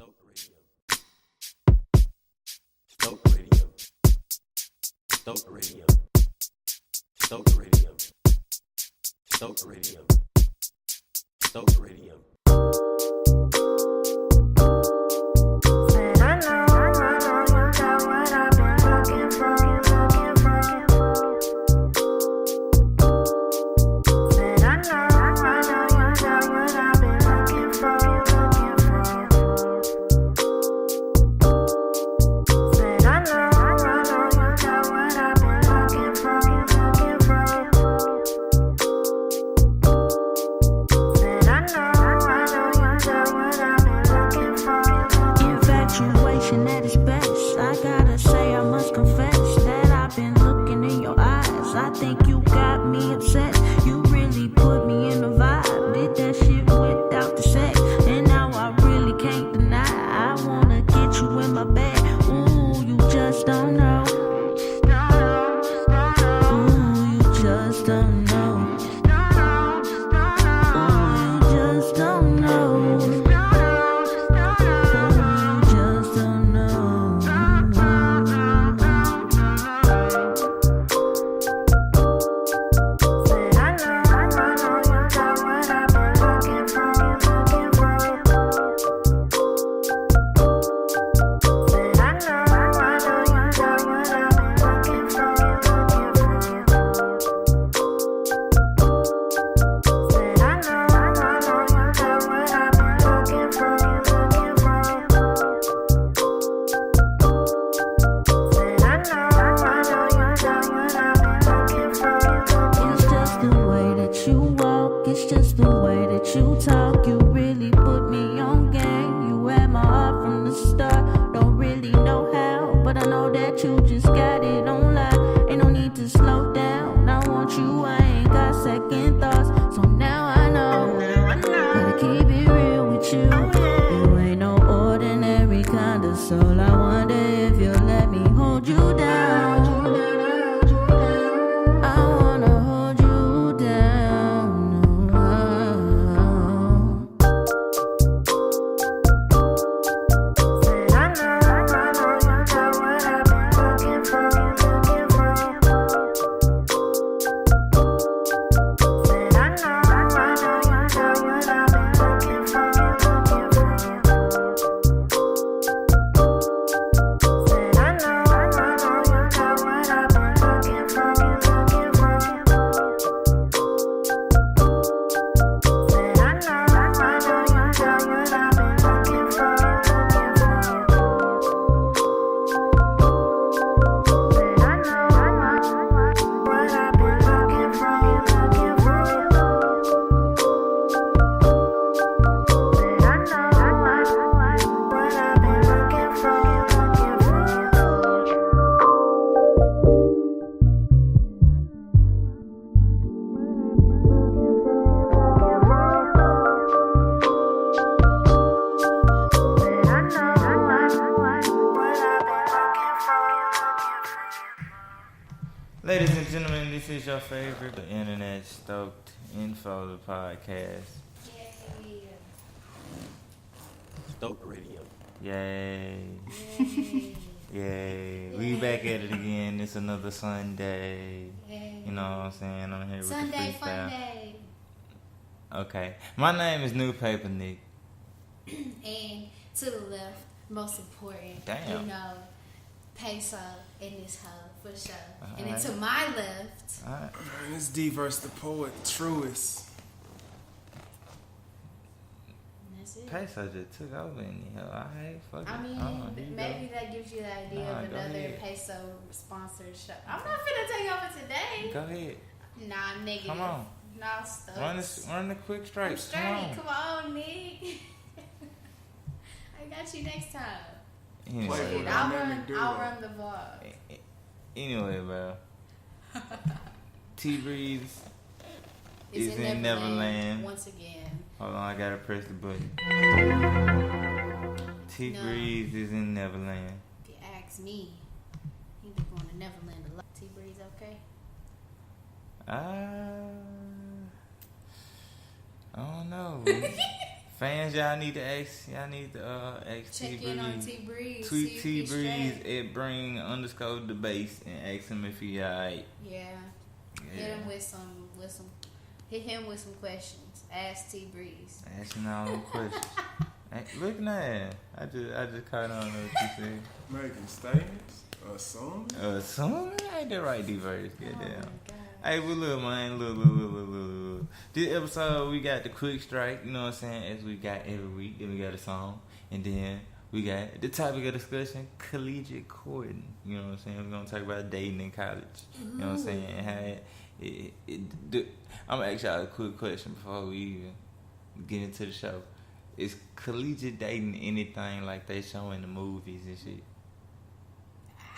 Stoked Radio. Stoked Radio. Stoked Radio. Stoked Radio. Stoked Radio. Stoked Radio. Ladies and gentlemen, this is your favorite, the Internet Stoked Info, the podcast. Yay. Stoked Radio. Yay. Yay. Yay. We back at it again. It's another Sunday. Yay. You know what I'm saying? I'm here Sunday with the freestyle. fun day. Okay. My name is New Paper Nick. And to the left, most important, Damn. you know, Peso in this hoe for sure. And Alright. then to my left, Alright. It's D versus the poet, truest. that's it. Peso just took over in the hell. Alright, fuck I it. mean, Here you maybe go. that gives you the idea Nah, of go another ahead. Peso sponsored show. I'm not finna take over today. Go ahead. Nah, I'm negative. Come on. Nah, stuck. Run the quick I'm stripes. straight. Come on. Come on, Nick. I got you next time. Anyway, Play Shit, with I'll dynamic duo. run the ball. anyway, bro. T-Breeze It's is in Neverland. once again. Hold on, I gotta press the button. T-Breeze is in Neverland. If you ask me, he be going to Neverland a lot. T-Breeze, okay? I don't know. Fans, y'all need to ask ask Check T in on Breeze. T Breeze. Tweet T Breeze at bring_debates and ask him if he alright. Yeah. Hit him with some. Hit him with some questions. Ask T Breeze. Asking all them questions. Look now. I just caught on what you said. Making statements? Assuming? Assuming I ain't that right, D-Verse. Get Oh down. my God. Hey, well, look, man. Look. This episode, we got the quick strike, you know what I'm saying, as we got every week. Then we got a song. And then we got the topic of discussion, collegiate courting. You know what I'm saying? We're going to talk about dating in college. You know what I'm saying? And how I'm going to ask y'all a quick question before we even get into the show. Is collegiate dating anything like they show in the movies and shit?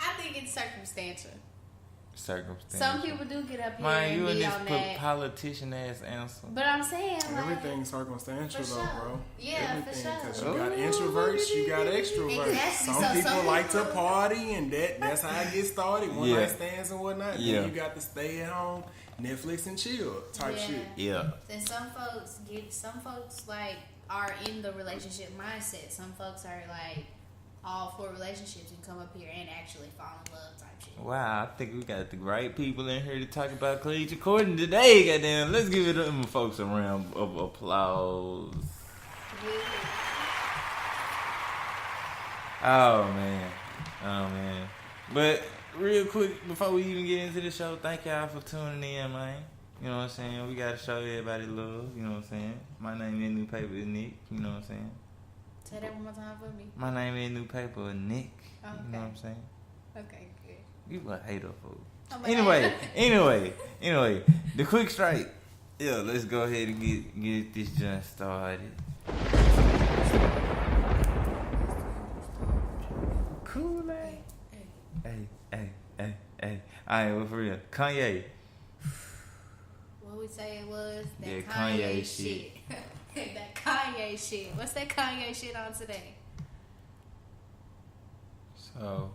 I think it's circumstantial. Circumstances. Some people do get up here Man, you and in be this on that. politician ass answer. But I'm saying, like, Everything's circumstantial, for though, sure. bro. Yeah, Everything, for sure. Because you got introverts, you got extroverts. Exactly. Some So people some like to people- party, and that's how it gets started. One Yeah. night stands and whatnot. Yeah. Then you got to stay at home, Netflix and chill type Yeah. shit. Yeah. Then some folks like are in the relationship mindset. Some folks are like all for relationships and come up here and actually fall in love type shit. Wow, I think we got the right people in here to talk about collegiate courting today. Goddamn, let's give it them folks a round of applause. Oh man. But real quick, before we even get into the show, thank y'all for tuning in, man. You know what I'm saying? We gotta show everybody love. You know what I'm saying? My name in New Paper is Nick. You know what I'm saying? Say that one more time for me. My name in New Paper is Nick. Oh, You know what I'm saying? Okay, good. You a hater, fool. Oh my Anyway, the quick strike. Yeah, let's go ahead and get this junk started. Kool-Aid. Hey. Alright, well, for real. Kanye. What we say it was? That Yeah, Kanye, Kanye shit. That Kanye shit. What's that Kanye shit on today? So,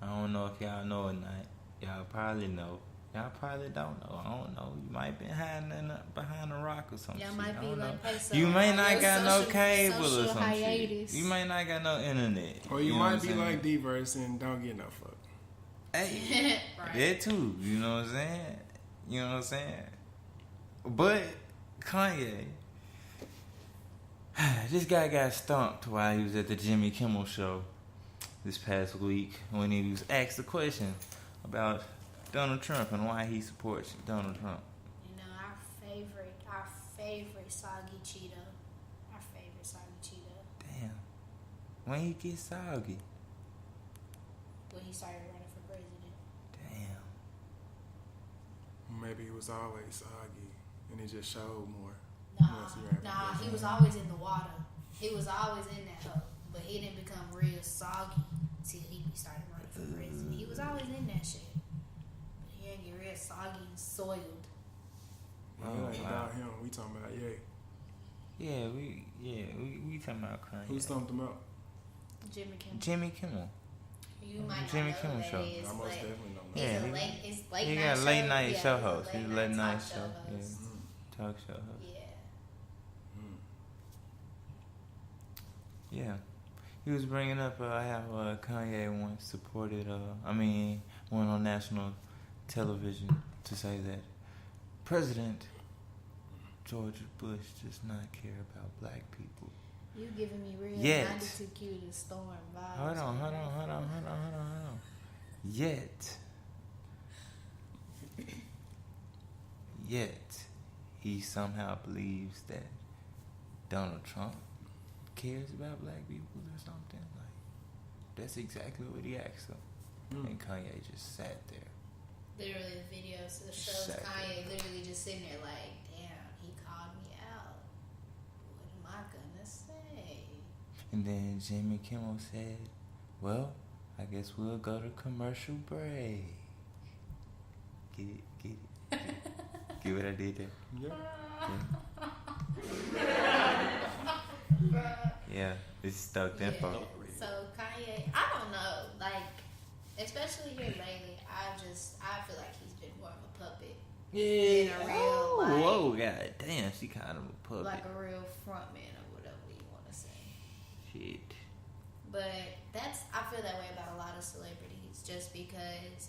I don't know if y'all know or not. Y'all probably know. Y'all probably don't know. I don't know. You might be hiding behind a rock or something. Y'all might be like Peso. You may on not your got no social- cable or social some hiatus. shit. You may not got no internet. Or you know might what be I'm saying? like D-Verse and don't get no fuck. Hey, Right. that too. You know what I'm saying? You know what I'm saying? But Kanye, this guy got stumped while he was at the Jimmy Kimmel show this past week when he was asked a question about Donald Trump and why he supports Donald Trump. You know, our favorite soggy Cheeto. Our favorite soggy Cheeto. Damn. When he gets soggy. When he started running for president. Damn. Maybe he was always soggy, and it just showed more. He was always in the water. He was always in that hole. But he didn't become real soggy till he started running for president. He was always in that shit. But he didn't get real soggy and soiled. It ain't about him. We talking about Ye. We talking about Kanye. Who stumped him out? Jimmy Kimmel. Jimmy Kimmel. You might not Jimmy know Kimmel who that show. is, I most but definitely don't know. he's Yeah, a he- late He night got a show. late night Yeah, show he's a host. He's a late talk night show show. host. Yeah. Talk show host. Yeah. Yeah. He was bringing up how Kanye once supported, went on national television to say that President George Bush does not care about black people. You giving me real Yet. 92 Q to Storm vibes. Hold on. Yet, he somehow believes that Donald Trump cares about black people or something. Like, that's exactly what he asked him. And Kanye just sat there. Literally, the video shows Exactly. Kanye literally just sitting there like, damn, he called me out. What am I gonna say? And then Jimmy Kimmel said, well, I guess we'll go to commercial break. Get it. Get what I did there? Yeah, this is Stoked Info. So Kanye, I don't know, like, especially here lately, I feel like he's been more of a puppet. Yeah. than a real, like, Whoa, god damn, she kind of a puppet. like a real frontman or whatever you want to say. Shit. But I feel that way about a lot of celebrities, just because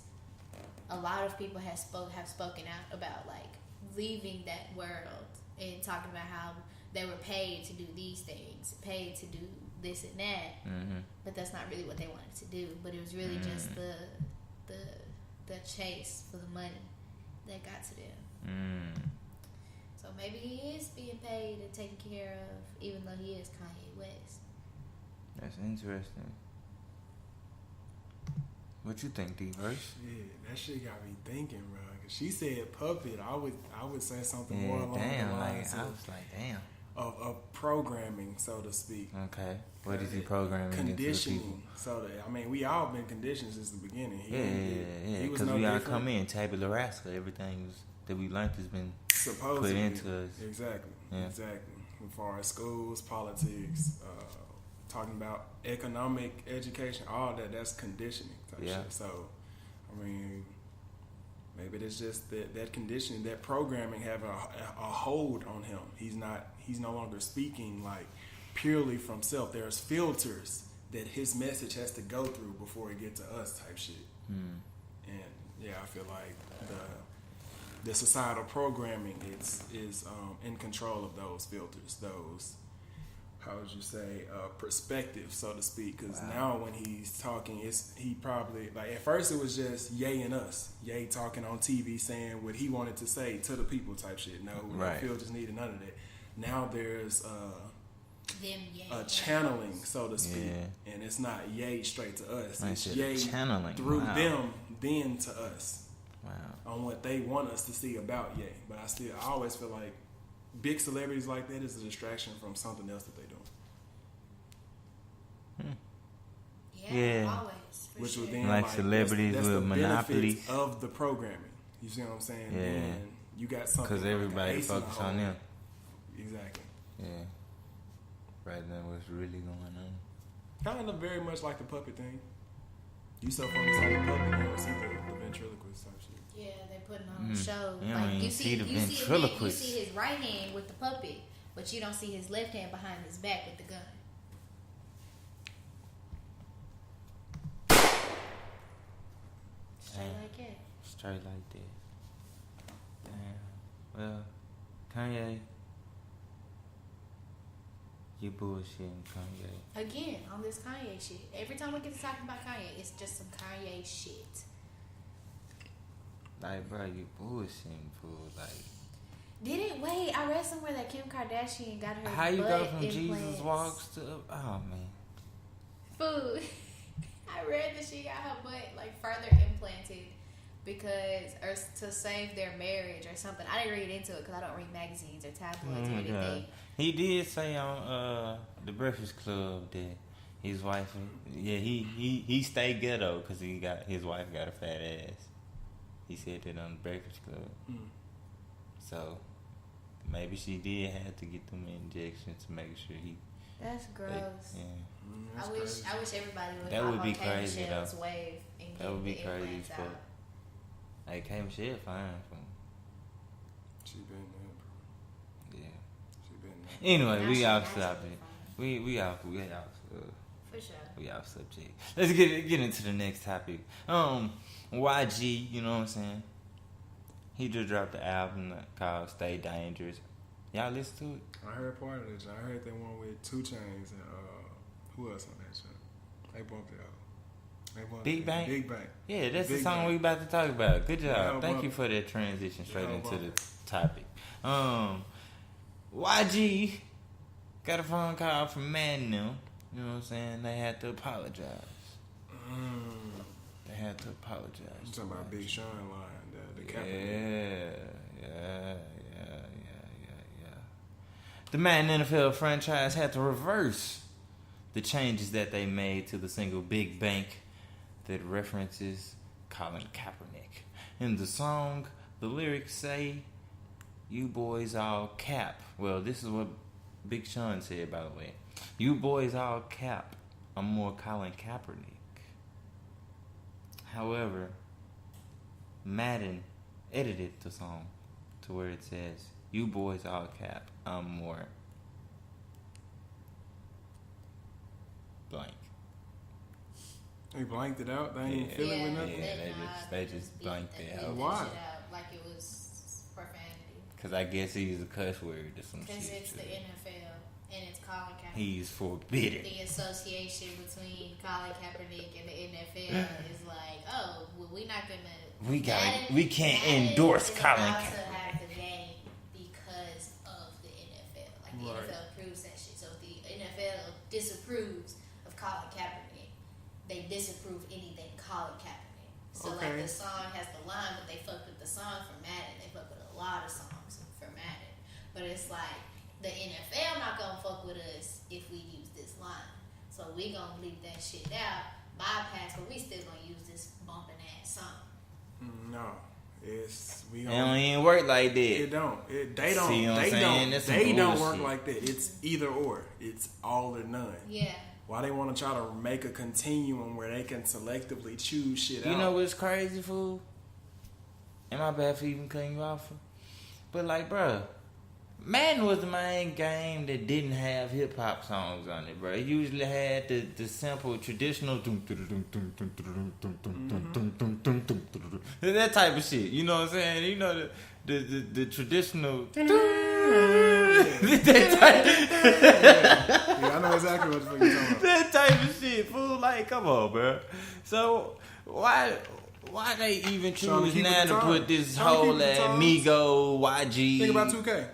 a lot of people have spoken out about like leaving that world and talking about how they were paid to do these things, paid to do this and that, but that's not really what they wanted to do. But it was really just the chase for the money that got to them. So maybe he is being paid and taken care of, even though he is Kanye West. That's interesting. What you think, D-Verse? Yeah, that shit got me thinking, bro. Cause she said puppet. I would say something more along damn, the lines I was like, damn. of programming, so to speak. Okay. What is he programming? Conditioning. So that, I mean, we all been conditioned since the beginning. Yeah. He was Because no we all different. come in tabula rasa. Everything that we learned has been Supposedly put into us. Exactly. Yeah. Exactly. As far as schools, politics, talking about economic education, all that's conditioning type shit. So, I mean, maybe it's just that conditioning, that programming having a hold on him. He's no longer speaking like purely from self. There's filters that his message has to go through before it get to us type shit. And yeah, I feel like the societal programming is in control of those filters, those, how would you say, perspective, so to speak. Because now when he's talking, he probably, like, at first it was just Ye and us. Ye talking on TV saying what he wanted to say to the people type shit. No filters needed, none of that. Now there's a channeling, so to speak. Yeah. And it's not Ye straight to us. I It's said Ye channeling. through them, then to us. Wow. On what they want us to see about Ye. But I always feel like big celebrities like that is a distraction from something else that they're doing. Yeah. Always. For Which sure. would then Like celebrities that's with the monopolies. benefits of the programming. You see what I'm saying? Yeah. And you got something Because everybody like focus on them. Exactly. Yeah. Rather than what's really going on. Kind of very much like the puppet thing. You so focused on the puppet, you don't see the ventriloquist type shit. Yeah, they putting on the show. You don't Like even you see the you ventriloquist. see his right hand with the puppet, but you don't see his left hand behind his back with the gun. Straight like that. Straight like that. Damn. Well, Kanye, you bullshitting, Kanye. Again, on this Kanye shit. Every time we get to talking about Kanye, it's just some Kanye shit. Like, bro, you bullshitting, fool. Like, Wait, I read somewhere that Kim Kardashian got her how you butt go from implants. Jesus walks to, oh man. Food. I read that she got her butt like further implanted or to save their marriage or something. I didn't read into it because I don't read magazines or tabloids or anything. He did say on the Breakfast Club that his wife, he stayed ghetto because his wife got a fat ass. He said that on the Breakfast Club. So maybe she did have to get them injections to make sure he. That's gross. That's I wish everybody would. That would be K crazy, Michelle's though. wave and That would be the crazy implants as fuck. out. Like, K Michelle fine from. She been there, bro. Yeah. She been there. Anyway, Now we she off naturally subject. fine. We off. For sure. We off subject. Let's get into the next topic. YG, you know what I'm saying? He just dropped the album called Stay Dangerous. Y'all listen to it? I heard part of it. I heard that one with 2 Chainz and who else on that shit? They bumped it out. Big Bang? Big Bang. Yeah, that's Big the song Bang. we about to talk about. Good job. Yeah, Thank bump you it. for that transition straight Yeah, into bump the it. topic. YG got a phone call from Madden them. You know what I'm saying? They had to apologize. They had to apologize. You talking about Big Sean line, the Yeah. Kaepernick. The Madden NFL franchise had to reverse the changes that they made to the single Big Bank that references Colin Kaepernick. In the song, the lyrics say, "You boys all cap." Well, this is what Big Sean said, by the way. "You boys all cap. I'm more Colin Kaepernick." However, Madden edited the song to where it says, "You boys all cap. I'm more blank." They blanked it out. They ain't even feel it with nothing. Yeah, they just blanked it out. Why? Like it was profanity. Because I guess he's a cuss word or some shit. Because it's the NFL and it's Colin Kaepernick. He's forbidden. The association between Colin Kaepernick and the NFL is like, oh, well, we're not gonna. We can't endorse Colin Kaepernick. Kaepernick. To have the game because of the NFL. Like the Right. NFL approves that shit. So if the NFL disapproves of Colin Kaepernick, they disapprove anything Colin Kaepernick. So like Okay. the song has the line, but they fucked with the song for Madden. They fucked with a lot of songs for Madden. But it's like the NFL not gonna fuck with us if we use this line. So we gonna leave that shit out, bypass, but we still gonna use this bumping ass song. No, it's we It gonna. don't even work like that. It don't. They don't. See what I'm They saying? don't. That's some They don't work bullshit. like that. It's either or. It's all or none. Yeah. Why they want to try to make a continuum where they can selectively choose shit out? You know what's crazy, fool? Am I bad for even cutting you off? But like, bruh, Madden was the main game that didn't have hip hop songs on it, bro. It usually had the simple traditional that type of shit. You know what I'm saying? You know the traditional. That type. Yeah, I know exactly what the fuck you're talking about. That type of shit, fool. Like, come on, bro. So why they even Trying to choose keep now it to the put this time. Trying to whole keep it the time. Migo YG? Think about 2K.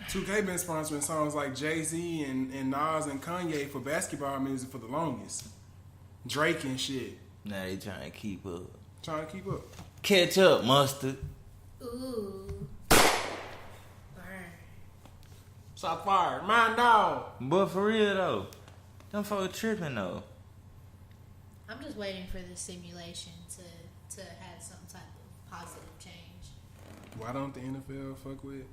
2K been sponsoring songs like Jay-Z and Nas and Kanye for basketball music for the longest. Drake and shit. Now they trying to keep up. Trying to keep up. Catch up, mustard. Ooh. Burn. Shot fired. Mine dog. But for real though, them folks tripping though. I'm just waiting for the simulation to have some type of positive change. Why don't the NFL fuck with?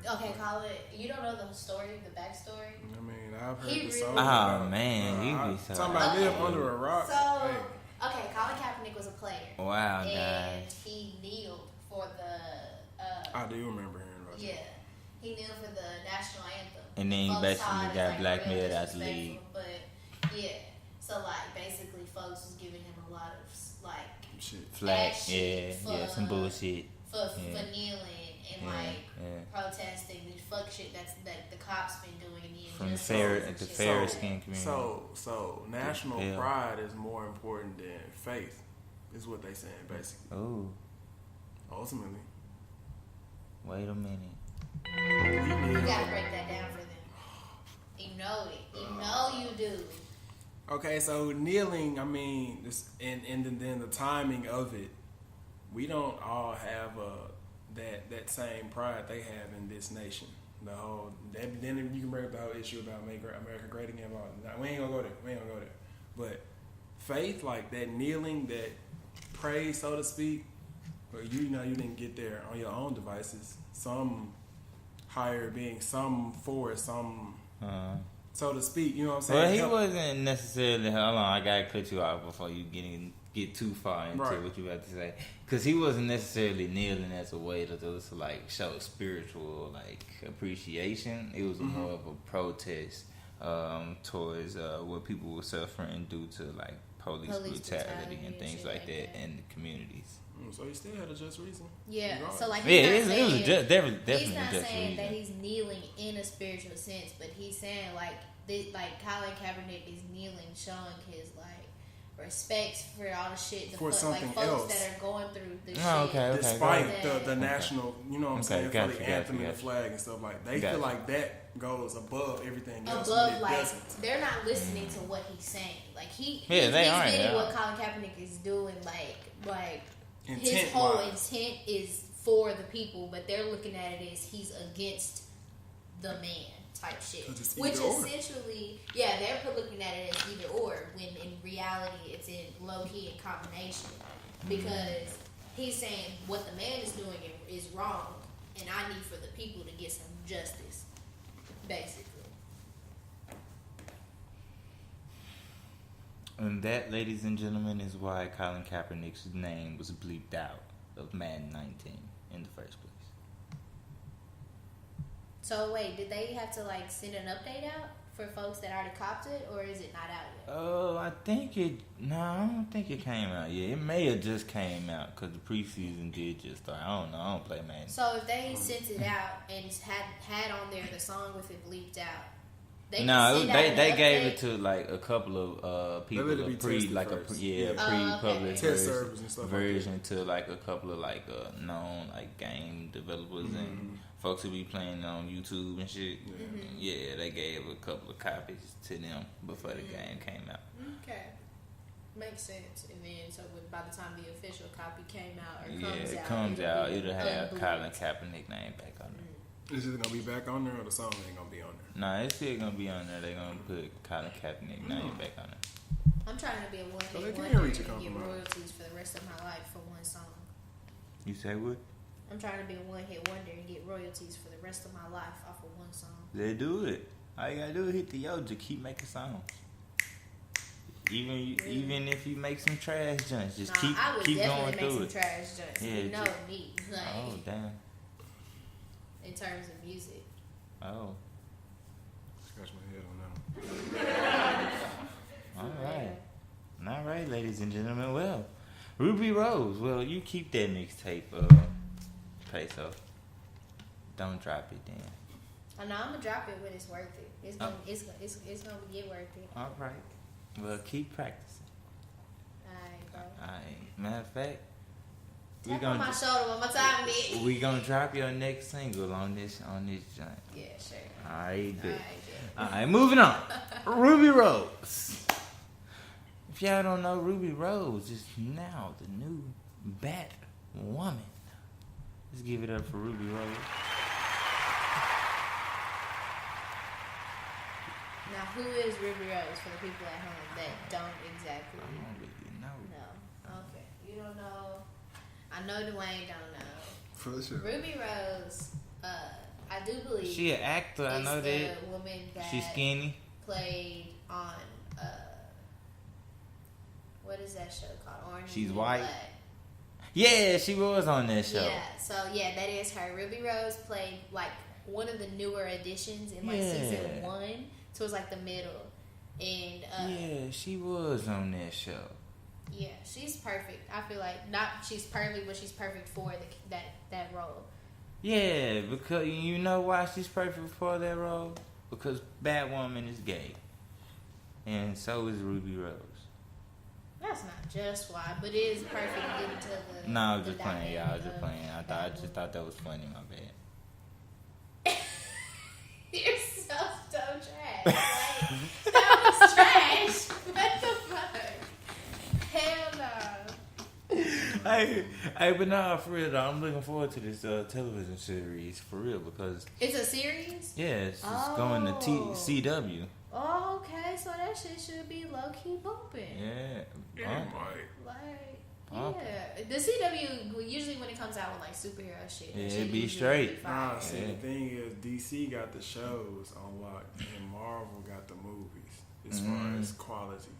Okay, Colin, you don't know the story, the backstory? I mean, I've heard He the really- song. Oh man, you be so. Talking about Okay. live under a rock. So, Hey. okay, Colin Kaepernick was a player. Wow, And guys. he kneeled for the, I do remember hearing about that. yeah, he kneeled for the national anthem. And then he Folks basically saw it as, got like, blackmailed real out the league. disrespectful, But, yeah, so, like, basically, folks was giving him a lot of, like, Shit. Flag, that yeah, shit yeah, some bullshit. for Yeah. kneeling and, Yeah, like, yeah. protesting the fuck shit that the cops been doing. From the injustices fair, and the shit. fair skin community. So national Yeah. pride is more important than faith, is what they saying basically. Oh, Ultimately, wait a minute. You gotta break that down for them. You know it. You know you do. Okay, so kneeling, I mean, this, and then the timing of it, we don't all have that same pride they have in this nation. The whole then you can bring up the whole issue about make America great again. We ain't gonna go there. But faith, like that kneeling, that praise, so to speak, but you know you didn't get there on your own devices. Some higher being, some force, some so to speak. You know what I'm saying? Well, he Help- wasn't necessarily. Hold on, I gotta cut you off before you get too far into Right. what you about to say. Because he wasn't necessarily kneeling as a way to just like show spiritual like appreciation. It was more of a protest towards what people were suffering due to like police brutality and and things shit like like that that. in the communities. So he still had a just reason. Yeah. Regardless. So like, Yeah, he's not it was saying- definitely he's not just saying that reason. he's kneeling in a spiritual sense, but he's saying like Colin Kaepernick is kneeling, showing his like respect for all the shit, For something like folks else. that are going through the Oh, shit. okay. Despite go the national, you know what I'm Okay, saying, gotcha, for the gotcha, anthem and the gotcha. flag and stuff like they Gotcha. feel like that goes above everything else. but Above, it like doesn't. they're not listening to what he's saying. Like Yeah, he's they aren't, getting yeah. what Colin Kaepernick is doing. Like his Intent whole wise. intent is for the people, but they're looking at it as he's against the man type shit. 'Cause it's Which either or. essentially, yeah, they're looking at it as either or. When in reality, it's in low key in combination because he's saying what the man is doing is wrong, and I need for the people to get some justice, basically. And that, ladies and gentlemen, is why Colin Kaepernick's name was bleeped out of Madden 19 in the first place. So wait, did they have to like send an update out for folks that already copped it, or is it not out yet? Oh, I don't think it came out yet. It may have just came out because the preseason did just start. I don't know. I don't play Madden. So if they sent it out and had on there the song with it bleeped out, they gave it to like a couple of people, pre-published test servers and stuff version to like a couple of like known like game developers and folks who be playing on YouTube and shit. Yeah, they gave a couple of copies to them before the game came out. Okay, makes sense. And then so by the time the official copy came out it'll have Colin Kaepernick name back on there. Is it gonna be back on there, or the song ain't gonna be on there? Nah, it's still gonna be on there. They gonna put Colin Kaepernick name back on there. I'm trying to be a one-hit wonder and get royalties for the rest of my life for one song. You say what? I'm trying to be a one-hit wonder and get royalties for the rest of my life off of one song. They do it. All you gotta do is hit the Yoja. Keep making songs. Even if you make some trash joints, just keep going through it. I would definitely make some trash joints. Yeah, you know me. Like, oh damn. In terms of music. Oh. Scratch my head on that one. All right, ladies and gentlemen. Well, Ruby Rose. Well, you keep that mixtape, Peso. Don't drop it then. I know I'm gonna drop it when it's worth it. It's gonna get worth it. All right. Well, keep practicing. Alright, bro. Alright. Matter of fact, tap on my shoulder one more time, Nick. We gonna drop your next single on this joint. Yeah, sure. Alright, good. Alright, moving on. Ruby Rose. If y'all don't know, Ruby Rose is now the new Batwoman. Let's give it up for Ruby Rose. Now, who is Ruby Rose for the people at home that don't exactly? I don't really know. No. Okay. You don't know. I know Dwayne don't know. For sure. Ruby Rose, I do believe she an actor. I know that. The woman that she's skinny. Played on what is that show called? Orange. She's and white. Black. Yeah, she was on that show. Yeah. So yeah, that is her. Ruby Rose played like one of the newer additions in like season 1. So it was like the middle. And yeah, she was on that show. Yeah, she's perfect. I feel like she's perfect, but she's perfect for that role. Yeah, because you know why she's perfect for that role? Because Batwoman is gay. And so is Ruby Rose. That's not just why, but it is perfect to get into the. No, I was just playing, y'all. I was just playing. I just thought that was funny, my bad. You're so trash. Like, that was trash. What the fuck? Hell no. Hey, but nah, for real though, I'm looking forward to this television series for real because it's a series. Yeah, it's going to CW. Oh, okay, so that shit should be low key bumping. Yeah, yeah. The CW usually when it comes out with like superhero shit, it be straight. Nah, see, the thing is, DC got the shows on lock, and Marvel got the movies. As far as quality,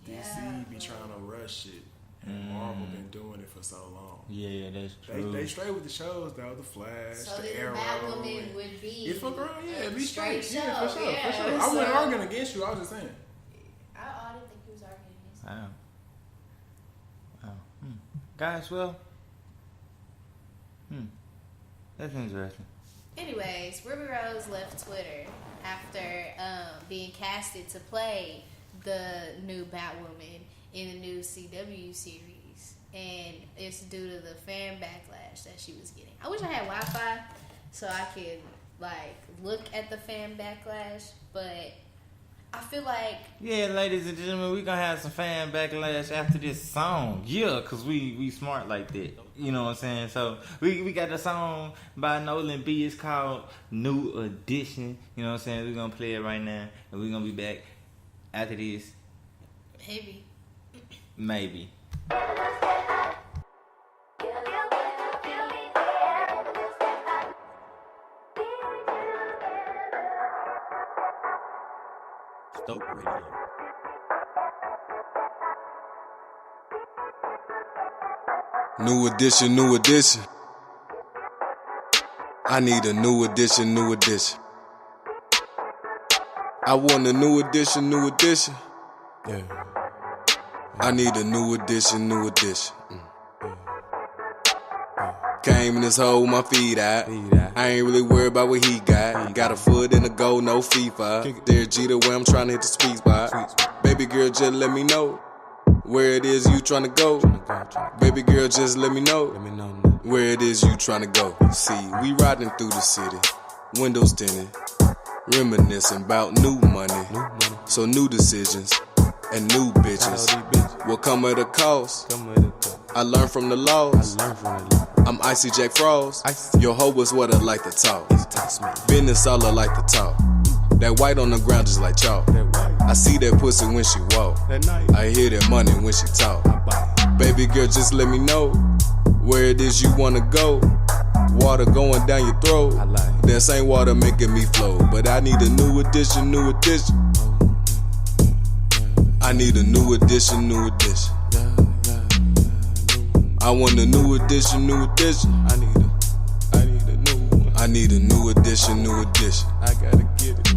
DC be trying to rush it, and Marvel been doing it for so long. Yeah, that's true. They straight with the shows though, the Flash, so the Arrow. Batwoman would be. If fuck around, it'd be straight. Show. Yeah, for sure, for sure. I wasn't arguing against you. I was just saying. I didn't think he was arguing against you. Wow. Guys, well, that's interesting. Anyways, Ruby Rose left Twitter after being casted to play the new Batwoman in the new CW series, and it's due to the fan backlash that she was getting. I wish I had Wi-Fi so I could like look at the fan backlash, but I feel like... Yeah, ladies and gentlemen, we gonna have some fan backlash after this song. Yeah, because we smart like that. You know what I'm saying? So, we got the song by Nolan B. It's called New Edition. You know what I'm saying? We're gonna play it right now, and we're gonna be back after this. Maybe. Stoked Radio. New edition, new edition. I need a new edition, new edition. I want a new edition, new edition. Yeah. I need a new edition, new edition. Came in this hole, my feet out. I ain't really worried about what he got. Got a foot in the goal, no FIFA. There's Jeter where I'm trying to hit the sweet spot. Baby girl, just let me know where it is you tryna go. Baby girl, just let me know where it is you tryna go. See, we riding through the city, windows tinted, reminiscing about new money. So new decisions and new bitches will come at a cost. I learned from the laws. I'm Icy Jack Frost. Your hoe was what I like to talk. Business all I like to talk. That white on the ground just like chalk. I see that pussy when she walk. I hear that money when she talk. Baby girl, just let me know where it is you wanna go. Water going down your throat. This ain't water making me flow. But I need a new edition, new edition. I need a new edition, new edition. I want a new edition, new edition. I need a new one. I need a new edition, new edition. I gotta get it.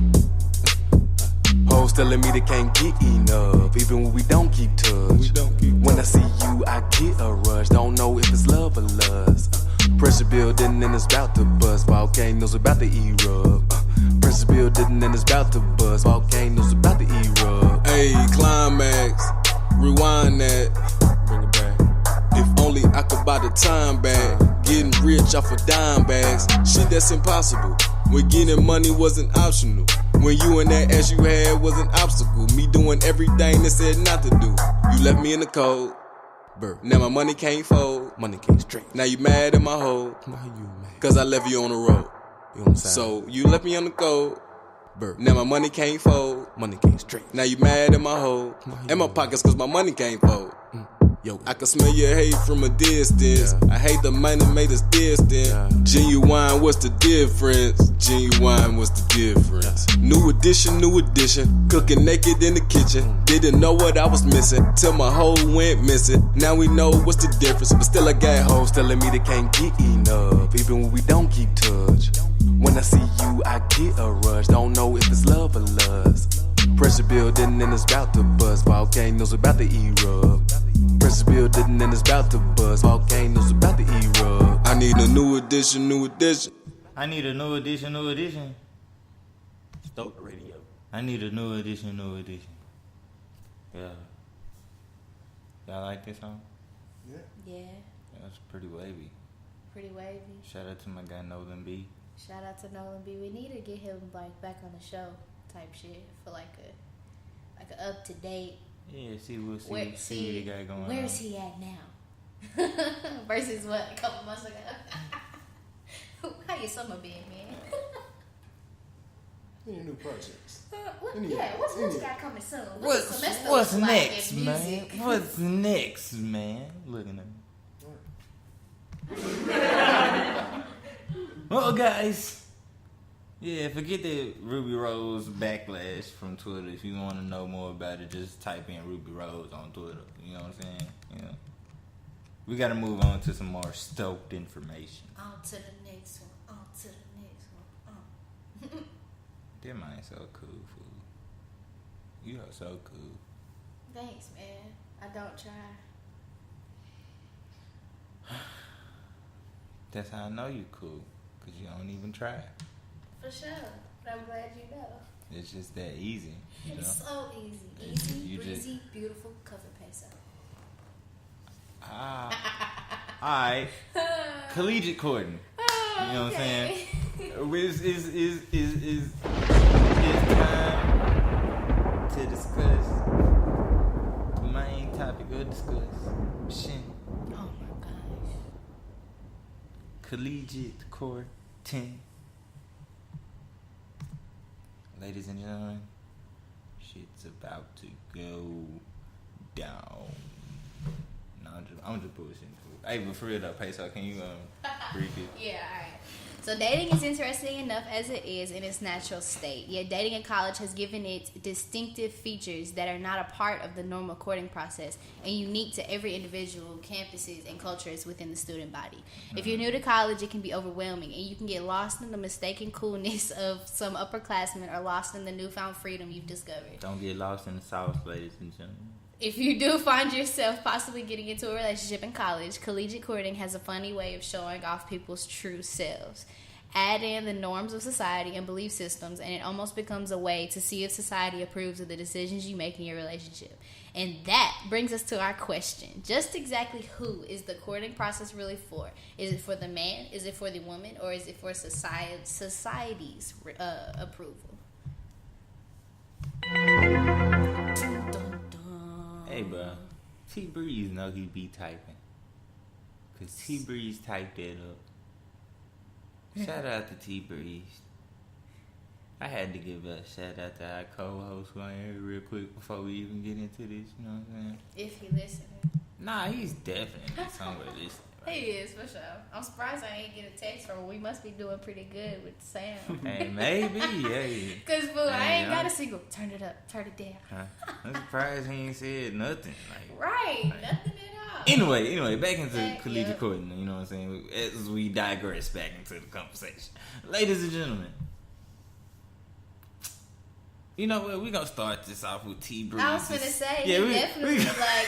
Hoes telling me they can't get enough, even when we don't keep touch. When I see you, I get a rush. Don't know if it's love or lust. Pressure building and it's about to bust. Volcanoes about to erupt. Pressure building and it's about to bust. Volcanoes about to erupt. Hey, climax, rewind that. Bring it back. If only I could buy the time back. Getting rich off of dime bags. Shit, that's impossible. When getting money wasn't optional. When you and that ass you had was an obstacle. Me doing everything they said not to do. You left me in the cold. Now my money can't fold. Money can't straight. Now you mad at my hoe. Cause I left you on the road. So you left me on the cold. Now my money can't fold. Money can't straight. Now you mad at my hoe. And my pockets cause my money can't fold. Yo, I can smell your hate from a distance. I hate the money made us distant. Genuine, what's the difference? Genuine, what's the difference? New edition, new edition. Cooking naked in the kitchen. Didn't know what I was missing till my hoe went missing. Now we know what's the difference, but still I got hoes telling me they can't get enough, even when we don't keep touch. When I see you, I get a rush. Don't know if it's love or lust. Pressure building and it's about to bust. Volcanoes about to erupt. Pressure building and it's about to bust. Volcanoes about to erupt. I need a new edition, new edition. I need a new edition, new edition. Stoked Radio. I need a new edition, new edition. Yeah. Y'all like this song? Yeah, That's pretty wavy. pretty wavy. Shout out to my guy Nolan B. Shout out to Nolan B. We need to get him like back on the show type shit for like a up to date. Yeah, see what he got going on. Where's he at now? Versus what a couple months ago. How your summer been, man? Any new projects? What's you got coming soon? What's next, man? What's next, man? Looking at me. Well, guys, yeah, forget that Ruby Rose backlash from Twitter. If you want to know more about it, just type in Ruby Rose on Twitter. You know what I'm saying? Yeah. We got to move on to some more Stoked information. On to the next one. On to the next one. That mine's so cool, fool. You are so cool. Thanks, man. I don't try. That's how I know you cool, because you don't even try. For sure. But I'm glad you know. It's just that easy. You know? It's so easy. Easy, You breezy, just- beautiful, cover Peso. Alright. Collegiate Courting. You know what I'm saying? It's time to discuss the main topic of discussion. Oh my gosh. Collegiate Courting. Ladies and gentlemen, shit's about to go down. No, I'm just bullshitting. Hey, but for real though, Peso, can you brief it? Yeah, alright. So dating is interesting enough as it is in its natural state. Yet dating in college has given it distinctive features that are not a part of the normal courting process and unique to every individual, campuses, and cultures within the student body. If you're new to college, it can be overwhelming, and you can get lost in the mistaken coolness of some upperclassmen or lost in the newfound freedom you've discovered. Don't get lost in the sauce, ladies and gentlemen. If you do find yourself possibly getting into a relationship in college, collegiate courting has a funny way of showing off people's true selves. Add in the norms of society and belief systems, and it almost becomes a way to see if society approves of the decisions you make in your relationship. And that brings us to our question. Just exactly who is the courting process really for? Is it for the man? Is it for the woman? Or is it for society's approval? Dun, dun, dun. Hey, bro. T Breeze know he be typing. Because T Breeze typed that up. Shout out to T Breeze. I had to give a shout out to our co-host right here real quick before we even get into this, you know what I'm saying? If he listening. Nah, he's definitely somewhere listening. Right? He is, for sure. I'm surprised I ain't get a text from him. We must be doing pretty good with the sound. Hey, maybe, hey. Because, boo, I ain't got a single. Turn it up, turn it down. I'm surprised he ain't said nothing. Like, Right, nothing at all. Anyway, back into collegiate courting, you know what I'm saying? As we digress back into the conversation. Ladies and gentlemen, you know what? We're going to start this off with T Breeze. I was going to say,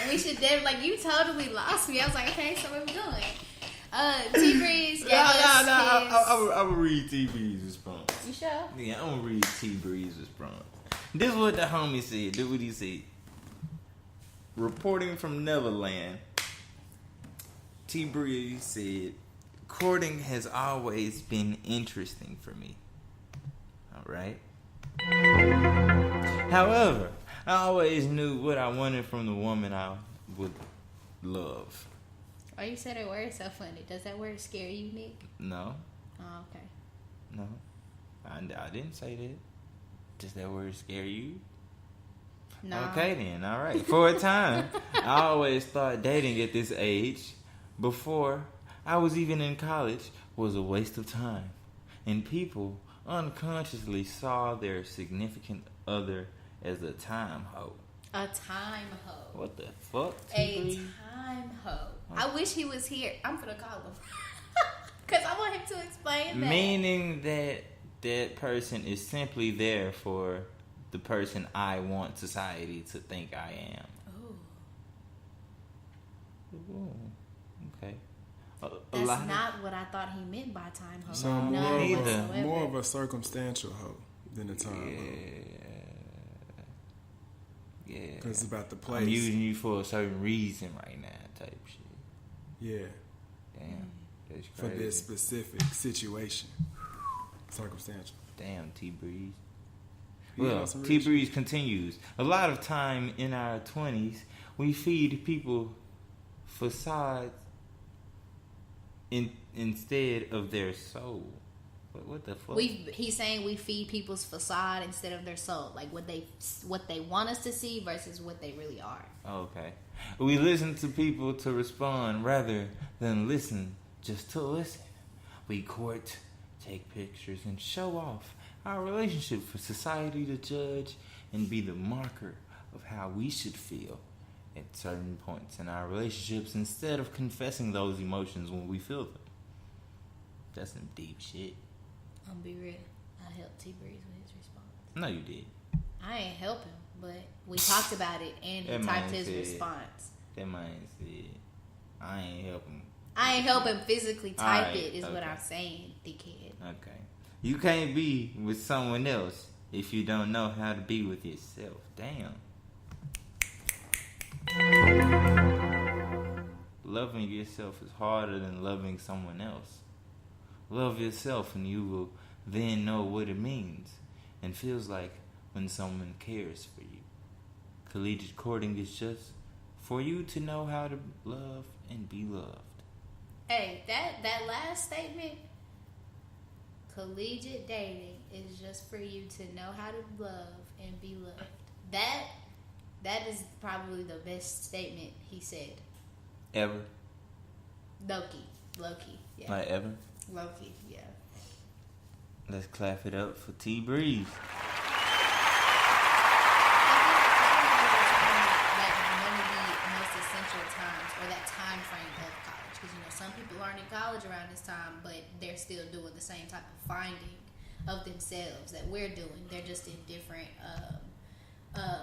we should definitely, you totally lost me. I was like, okay, so what we doing? T Breeze gave us I will read T Breeze's response. You sure? Yeah, I'm going to read T Breeze's response. This is what the homie said. Do what he said. Reporting from Neverland, T Breeze said, courting has always been interesting for me. Alright? However, I always knew what I wanted from the woman I would love. Oh, you said that word so funny. Does that word scare you, Nick? No. Oh, okay. No. I didn't say that. Does that word scare you? No. Okay then, alright. For a time, I always thought dating at this age, before I was even in college, was a waste of time. And people unconsciously saw their significant other as a time hoe. A time hoe. What the fuck? A time hoe. I wish he was here. I'm gonna call him. Because I want him to explain that. Meaning that that person is simply there for the person I want society to think I am. Ooh. Okay. That's not what I thought he meant by time hoe. So more of a circumstantial hoe than a time hoe. Yeah. Because it's about the place. I'm using you for a certain reason right now, type shit. Yeah. Damn. That's crazy. For this specific situation. Circumstantial. Damn, T Breeze. Well, T Breeze continues. A lot of time in our 20s, we feed people facades instead of their soul. What the fuck? He's saying we feed people's facade instead of their soul, like what they want us to see versus what they really are. Okay. We listen to people to respond rather than listen just to listen. We court, take pictures, and show off our relationship for society to judge and be the marker of how we should feel at certain points in our relationships instead of confessing those emotions when we feel them. That's some deep shit. I'm gonna be real. I helped T Breeze with his response. No, you did. I ain't help him, but we talked about it and he typed his response. That man said, I ain't help him. I ain't help him physically type it, is what I'm saying, dickhead. Okay. You can't be with someone else if you don't know how to be with yourself. Damn. Loving yourself is harder than loving someone else. Love yourself and you will then know what it means and feels like when someone cares for you. Collegiate courting is just for you to know how to love and be loved. Hey, that last statement, collegiate dating is just for you to know how to love and be loved. That is probably the best statement he said. Ever? Low-key, yeah. Like ever? Low-key, yeah. Let's clap it up for T Breeze. Some people aren't in college around this time, but they're still doing the same type of finding of themselves that we're doing. They're just in different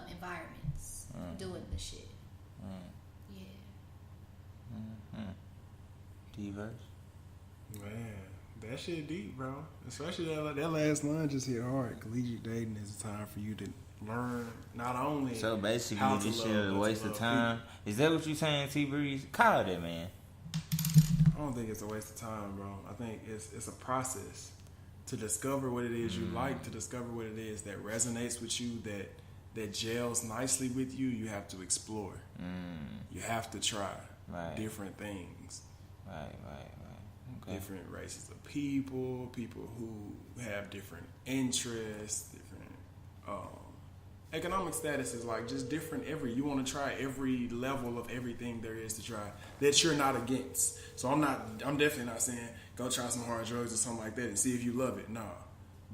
environments doing the shit. Yeah. D-verse? Man, that shit deep, bro. Especially that last line just hit hard. Collegiate dating is a time for you to learn not only So basically, how to this love, shit is a but waste to of love time. people. Is that what you saying, T Breeze? Call that, man. I don't think it's a waste of time, bro. I think it's a process to discover what it is you like, to discover what it is that resonates with you, that gels nicely with you. You have to explore. You have to try different things. Right. Okay. Different races of people who have different interests, different economic status is like just different. You want to try every level of everything there is to try that you're not against. So I'm definitely not saying go try some hard drugs or something like that and see if you love it. Nah,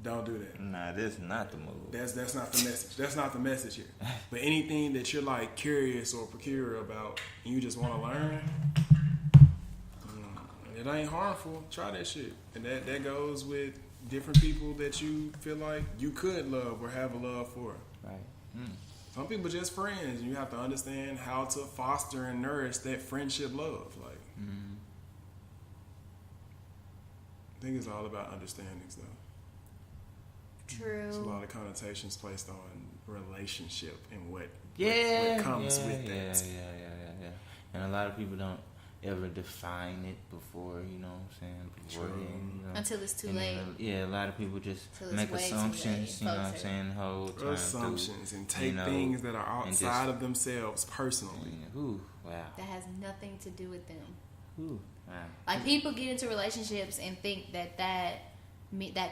don't do that. Nah, this is not the move. That's not the message. That's not the message here. But anything that you're like curious or peculiar about and you just want to learn, it ain't harmful. Try that shit. And that goes with different people that you feel like you could love or have a love for. Right. Some people just friends. You have to understand how to foster and nourish that friendship love. Like, I think it's all about understandings, though. True. There's a lot of connotations placed on relationship and what comes with that. Yeah. And a lot of people don't ever define it before, you know what I'm saying? Beforehand, you know? Until it's too late. A lot of people just Till it's make way too assumptions, late. you know what I'm saying? The whole time Assumptions through, and take things that are outside of themselves personally. Ooh, wow. That has nothing to do with them. Ooh, wow. Like, people get into relationships and think that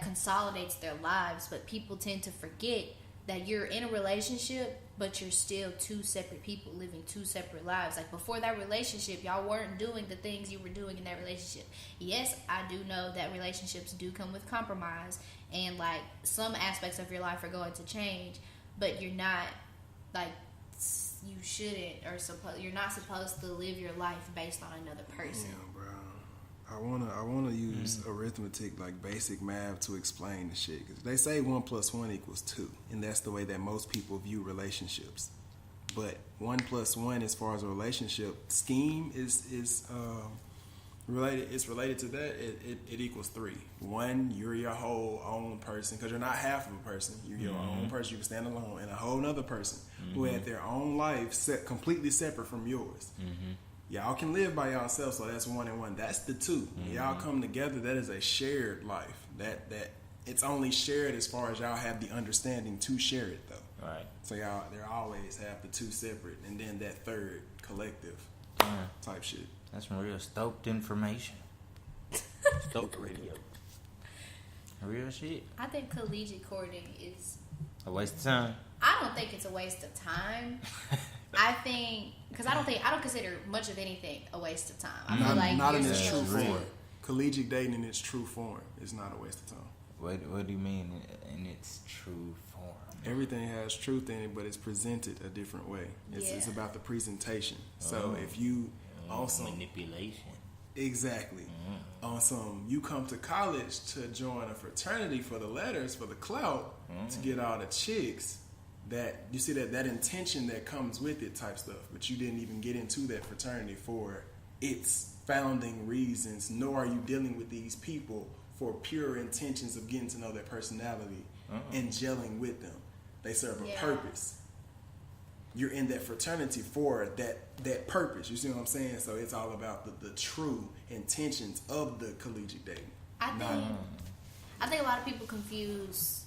consolidates their lives, but people tend to forget that you're in a relationship, but you're still two separate people living two separate lives. Like, before that relationship, y'all weren't doing the things you were doing in that relationship. Yes, I do know that relationships do come with compromise, and like some aspects of your life are going to change, but you're not like you shouldn't you're not supposed to live your life based on another person. Yeah, bro. I wanna use arithmetic, like basic math, to explain the shit. Cause they say 1 + 1 = 2, and that's the way that most people view relationships. But 1 + 1, as far as a relationship scheme, is related. It's related to that. It equals 3. 1, you're your whole own person, because you're not half of a person. You're your own person. You can stand alone, and a whole other person who had their own life completely separate from yours. Y'all can live by yourself, so that's 1 and 1. That's the 2. Y'all come together, that is a shared life. That it's only shared as far as y'all have the understanding to share it, though. Right. So y'all there always have the 2 separate, and then that third collective type shit. That's some real Stoked information. Stoked radio. Real shit. I think collegiate courting is A waste of time. I don't think it's a waste of time. I think because I don't consider much of anything a waste of time. I feel like not in you're its true supposed form. to- Collegiate dating in its true form is not a waste of time. What do you mean in its true form? Everything has truth in it, but it's presented a different way. It's about the presentation. So if you also manipulation. Exactly. On some, you come to college to join a fraternity for the letters, for the clout, to get all the chicks. That you see that intention that comes with it type stuff, but you didn't even get into that fraternity for its founding reasons, nor are you dealing with these people for pure intentions of getting to know their personality and gelling with them. They serve a purpose. You're in that fraternity for that purpose. You see what I'm saying? So it's all about the true intentions of the collegiate dating. I think a lot of people confuse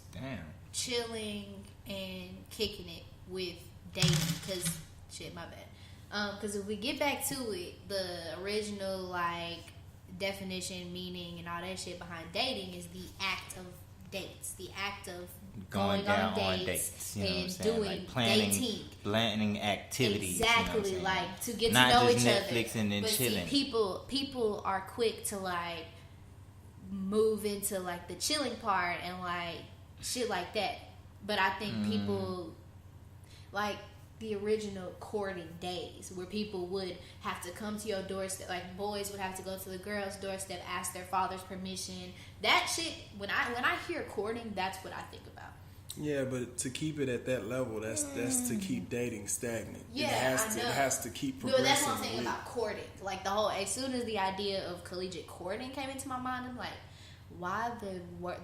chilling and kicking it with dating. Because my bad. Because if we get back to it, the original like definition, meaning, and all that shit behind dating is the act of dates, the act of going on dates you know and doing like planning activities. Exactly, you know like to get Not to know just each Netflix other. and then but chilling. See, people are quick to like move into like the chilling part and like shit like that. But I think people like the original courting days where people would have to come to your doorstep, like boys would have to go to the girl's doorstep, ask their father's permission. That shit, when I hear courting, that's what I think about. Yeah, but to keep it at that level, that's to keep dating stagnant. Yeah, it has to keep progressing. No, that's what I'm saying about courting. Like the whole, as soon as the idea of collegiate courting came into my mind, I'm like, why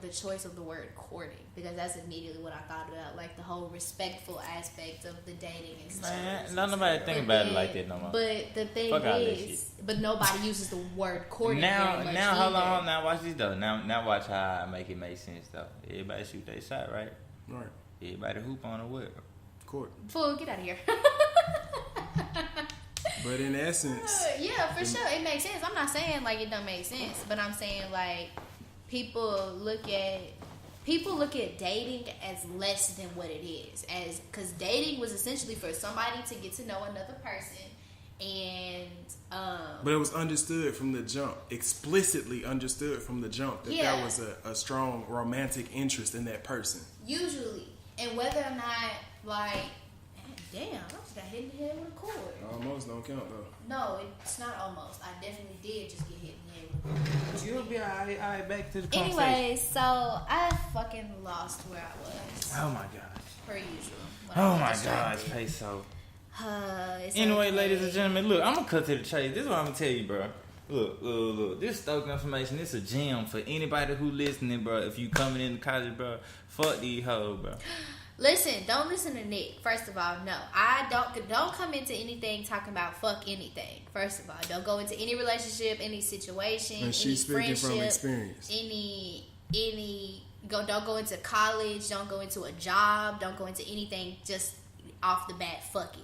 the choice of the word courting? Because that's immediately what I thought about, like the whole respectful aspect of the dating and stuff. Man, nobody think about it like that no more. But the thing is, but nobody uses the word courting now, very much now, hold either. on. Now watch this though. Now watch how I make it make sense though. Everybody shoot their shot, right? Right. Everybody hoop on the whip. Court. Fool, get out of here. But in essence, yeah, for sure, it makes sense. I'm not saying like it don't make sense, but I'm saying like people look at dating as less than what it is, as because dating was essentially for somebody to get to know another person, and but it was understood from the jump, explicitly understood from the jump that that was a strong romantic interest in that person. Usually, and whether or not like, damn, I just got hit in the head with a cord. Almost don't count though. No, it's not almost. I definitely did just get hit in the head with a cord. You'll be alright. Back to the conversation. Anyway, so I fucking lost where I was. Oh my gosh. Per usual. Oh my gosh, Peso. Anyway, ladies and gentlemen, look, I'm gonna cut to the chase. This is what I'm gonna tell you, bro. Look. This Stoked information. This is a gem for anybody who listening, bro. If you coming into college, bro, fuck these hoes, bro. Listen, don't listen to Nick. First of all, no, I don't come into anything talking about fuck anything. First of all, don't go into any relationship, any situation, and she's any speaking friendship, from experience. Don't go into college, don't go into a job, don't go into anything just off the bat. Fuck it.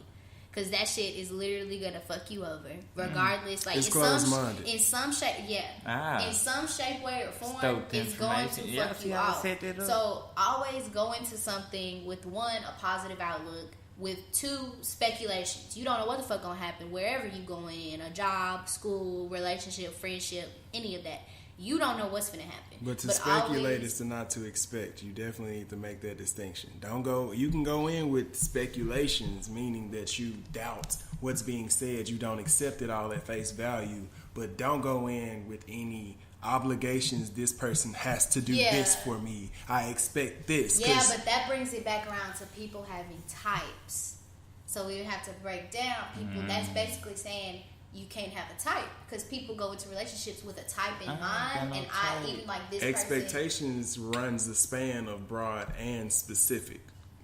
Because that shit is literally gonna fuck you over, regardless. Like it's in some shape, in some shape, way, or form, Stoked it's going to fuck you off. So always go into something with one, a positive outlook, with two, speculations. You don't know what the fuck gonna happen wherever you go in, a job, school, relationship, friendship, any of that. You don't know what's gonna happen. But to speculate is to not to expect. You definitely need to make that distinction. Don't go. You can go in with speculations, meaning that you doubt what's being said. You don't accept it all at face value. But don't go in with any obligations. This person has to do this for me. I expect this. Yeah, but that brings it back around to people having types. So we would have to break down people. That's basically saying you can't have a type, because people go into relationships with a type in mind, and even like this expectations runs the span of broad and specific,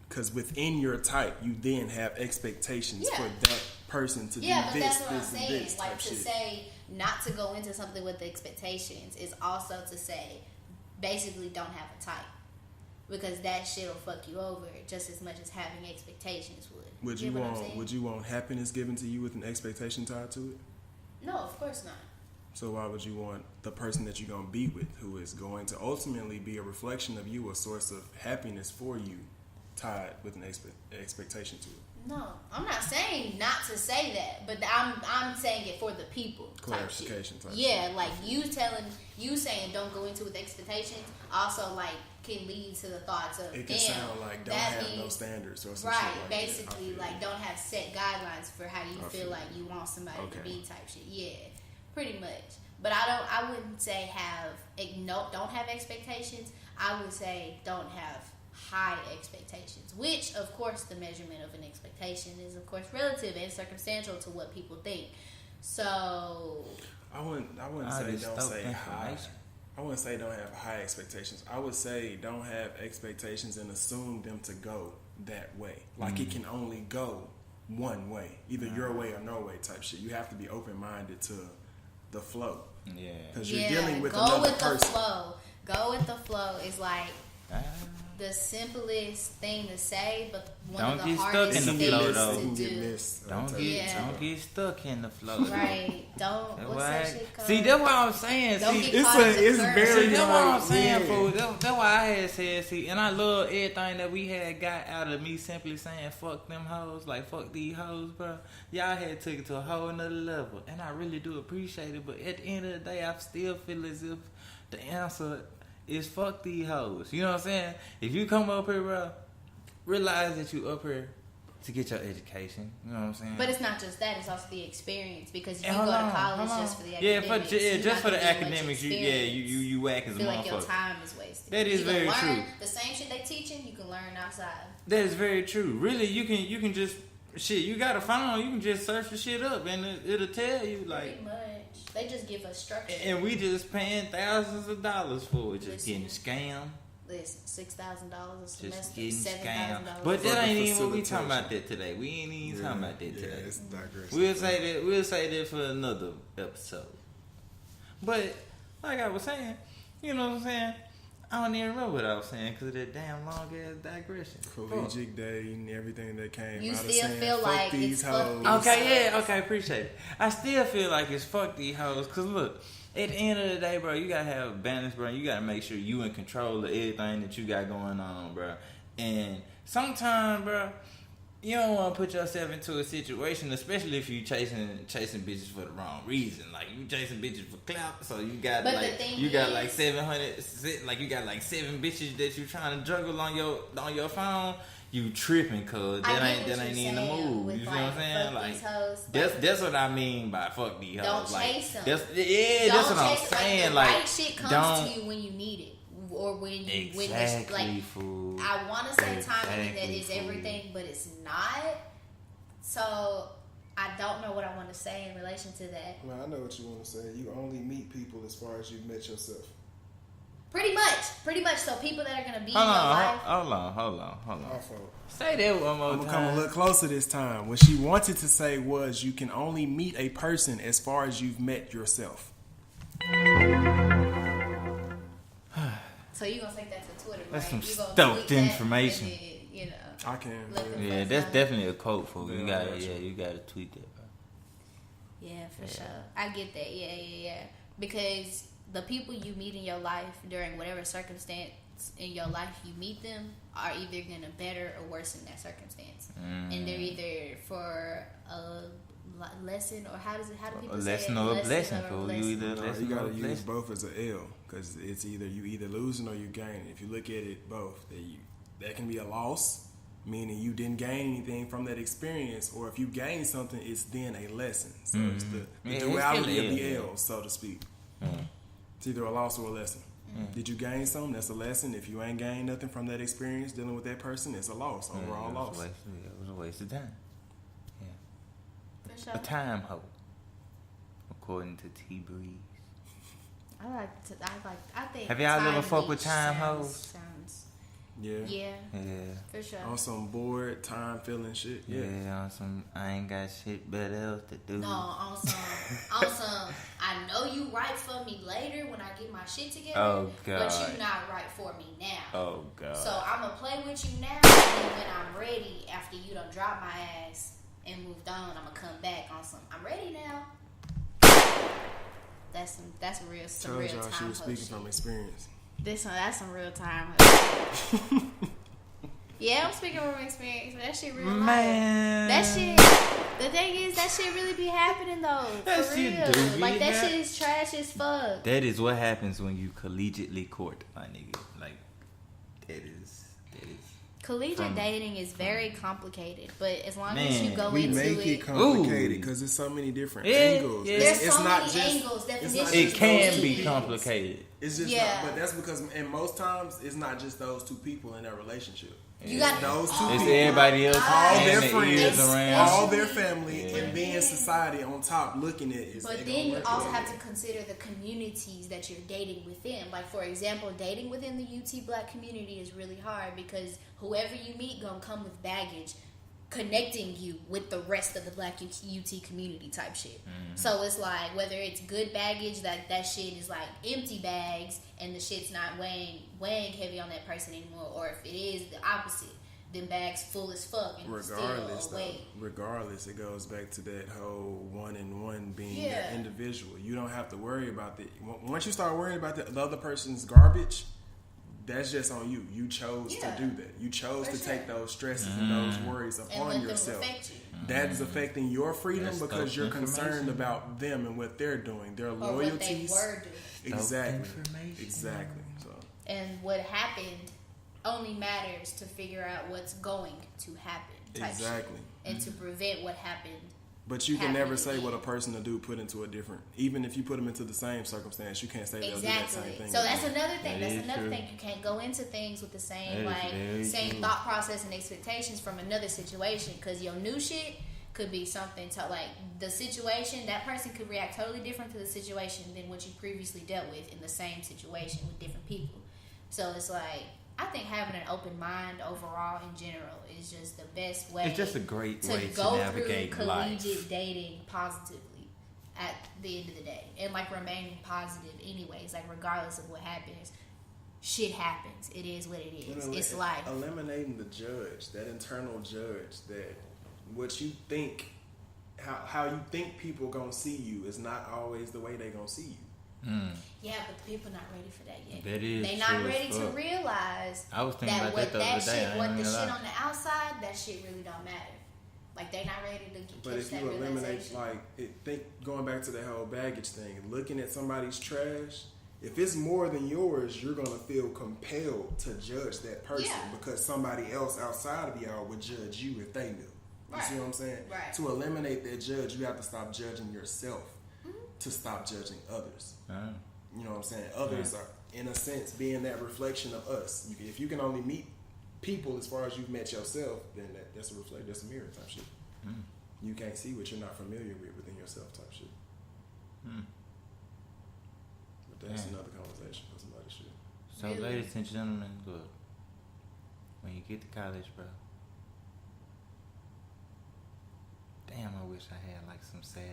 because within your type you then have expectations for that person to do this, but that's what I'm saying. This like to shit. say not to go into something with expectations is also to say basically don't have a type, because that shit will fuck you over just as much as having expectations would. Would you want happiness given to you with an expectation tied to it? No, of course not. So why would you want the person that you're going to be with, who is going to ultimately be a reflection of you, a source of happiness for you, tied with an expectation to it? No, I'm not saying not to say that, but I'm saying it for the people. Clarification type. Yeah, like you saying don't go into with expectations. Also, like can lead to the thoughts of it can sound like don't have no standards or something. Right, like basically that. like don't have set guidelines for how you feel like you want somebody to be type shit. Yeah, pretty much. But I wouldn't say don't have expectations. I would say don't have high expectations, which of course the measurement of an expectation is of course relative and circumstantial to what people think. So I wouldn't say don't say high. I wouldn't say don't have high expectations. I would say don't have expectations and assume them to go that way. Like it can only go one way, either your way or no way type shit. You have to be open minded to the flow. Yeah, because you're dealing with another person. Go with the flow is like the simplest thing to say, but one of the hardest things to do. Don't get stuck in the flow. Right. Don't. What's that shit called? See, that's what I'm saying. Don't get caught in the curve. See, that's what I'm saying, fool. That's why I had said, see, and I love everything that we had got out of me simply saying, fuck them hoes, like, fuck these hoes, bro. Y'all had took it to a whole nother level, and I really do appreciate it, but at the end of the day, I still feel as if the answer is fuck these hoes. You know what I'm saying? If you come up here, bro, realize that you up here to get your education. You know what I'm saying? But it's not just that; it's also the experience. Because if you go to college just for the academics, just for the academics, you whack as a motherfucker. Feel like your time is wasted. That is very true. The same shit they teaching, you can learn outside. That is very true. Really, you can just shit. You got a phone, you can just search the shit up, and it'll tell you like. Pretty much. They just give us structure. And we just paying thousands of dollars for it, just getting scammed. Listen, $6,000 a semester, just getting scammed. $7,000. But that ain't even what we talking about that today. We ain't even talking about that today. It's digression. We'll say that for another episode. But like I was saying, you know what I'm saying? I don't even remember what I was saying because of that damn long ass digression. Collegiate dating, everything that came You out still of saying, feel fuck like these it's fuck hoes. these Okay, appreciate it. I still feel like it's fuck these hoes because look, at the end of the day, bro, you gotta have a balance, bro. You gotta make sure you in control of everything that you got going on, bro. And sometimes, bro, you don't want to put yourself into a situation, especially if you chasing bitches for the wrong reason. Like you chasing bitches for clout, so you got but like 700, like you got like 7 bitches that you trying to juggle on your phone. You tripping, cause that ain't in the move. You see what I'm saying? Like that's what I mean by fuck these hoes. Don't chase them. That's what I'm saying. The right shit comes to you when you need it. Or when you fool. I want to say timing that is everything, but it's not. So I don't know what I want to say in relation to that. Well, I know what you want to say. You only meet people as far as you've met yourself. Pretty much. So people that are gonna be in your life. Hold on. My fault. Say that one more time. I'm gonna come a little closer this time. What she wanted to say was, you can only meet a person as far as you've met yourself. So you gonna take that to Twitter? That's right? some stoked information. Then, you know, I can. Yeah, that's definitely a quote for you. You gotta tweet that, bro. Yeah, for sure. I get that. Yeah. Because the people you meet in your life during whatever circumstance in your life you meet them are either gonna better or worsen that circumstance, and they're either for a lesson or how do people say it? A blessing for you. You gotta use both as a L, because it's either losing or you gaining. If you look at it both, that can be a loss, meaning you didn't gain anything from that experience, or if you gain something, it's then a lesson. So it's the duality of the L, so to speak. It's either a loss or a lesson. Did you gain something? That's a lesson. If you ain't gained nothing from that experience dealing with that person, it's a loss. Overall loss. It was a waste of time. For sure. A time hoe, according to T Breeze. I think. Have y'all ever fuck with time hoes? Yeah. For sure. On some bored, time feeling shit. Yeah, on some I ain't got shit better else to do. No, on some I know you right for me later when I get my shit together. Oh God. But you not right for me now. Oh God. So I'm gonna play with you now, and then when I'm ready, after you done dropped my ass and moved on, I'm gonna come back on some. I'm ready now. That's some real y'all time. She was speaking from experience. That's some real time. Yeah, I'm speaking from experience. That shit real Man. life. That shit. The thing is, that shit really be happening though. That For shit real. do be Like that shit is trash as fuck. That is what happens when you collegiately court, my nigga. Like that is. Collegiate dating is very complicated, but as long as you go we into make it complicated because there's so many different angles. Yeah. There's it's so not many just, angles. It can be complicated. It's just not, but that's because, and most times it's not just those two people in that relationship. You got those two It's people, everybody else, all their and friends, around. all their family, and then society on top looking at it. But then you also have to consider the communities that you're dating within. Like, for example, dating within the UT Black community is really hard because whoever you meet gonna come with baggage connecting you with the rest of the Black UT community type shit. So it's like, whether it's good baggage, that shit is like empty bags and the shit's not weighing heavy on that person anymore, or if it is the opposite, them bags full as fuck and regardless, it goes back to that whole one and one being that individual. You don't have to worry about that. Once you start worrying about the other person's garbage, that's just on you. You chose to do that. You chose to take those stresses and those worries upon yourself. that is affecting your freedom That's because Stoked you're concerned information. about them and what they're doing, their or what they loyalties. were doing. Exactly. Information. Exactly. So And what happened only matters to figure out what's going to happen. Type exactly. Shit. And to prevent what happened. But you can never happening say again. what a person to do put into a different. Even if you put them into the same circumstance, you can't say they'll do that same Exactly. thing. So that's again. another thing. That That's is another true. thing. You can't go into things with the same That is very same true. thought process and expectations from another situation. Because your new shit could be something to like the situation. That person could react totally different to the situation than what you previously dealt with in the same situation with different people. So it's like I think having an open mind overall in general is just the best way. It's just a great way to go navigate through life. collegiate dating positively at the end of the day, and like remaining positive anyways. Like regardless of what happens, shit happens. It is what it is. It's life. Eliminating the judge, that internal judge, that what you think, how you think people gonna see you is not always the way they gonna see you. Yeah, but the people not ready for that yet. That is They not true as ready to fuck. realize I was thinking that about what that the other day. shit, what I ain't the gonna shit lie. on the outside, that shit really don't matter. Like they not ready to But catch if that you eliminate, realization. think going back to the whole baggage thing, looking at somebody's trash, if it's more than yours, you're gonna feel compelled to judge that person Yeah. because somebody else outside of y'all would judge you if they knew. You Right. see what I'm saying? Right. To eliminate that judge, you have to stop judging yourself to stop judging others. You know what I'm saying? Others are, in a sense, being that reflection of us. If you can only meet people as far as you've met yourself, then that's a reflect. That's a mirror type shit. You can't see what you're not familiar with within yourself type shit. But that's another conversation for some other shit. So, ladies and gentlemen, look, when you get to college, bro. Damn, I wish I had like some sap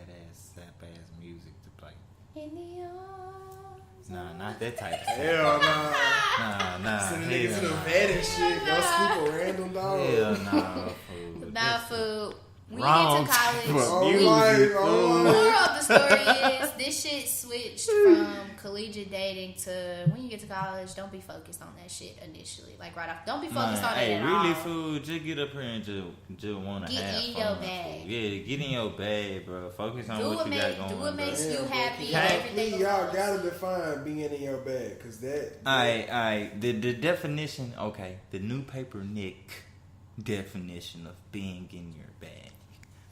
ass music to play. In the arms. Nah, not that type of stuff. Hell nah. Nah, Sending hell niggas to the nah. vet and shit. Go scoop a random dog. Hell nah, fool. Nah, food. When Wrong you get to college, for music, music, oh. the moral of the story is this shit switched from collegiate dating to when you get to college, don't be focused on that shit initially. Like right off, don't be focused on it hey, at really, all. fool, just get up here and just want to Get have in fun. your bag. Fool. Yeah, get in your bag, bro. Focus on Do what what you got going do what on. makes bro. you Damn, bro. happy. Hey, And everything Please, y'all else. gotta define being in your bag, cause that. Alright. The definition, okay. The new paper Nick definition of being in your bag.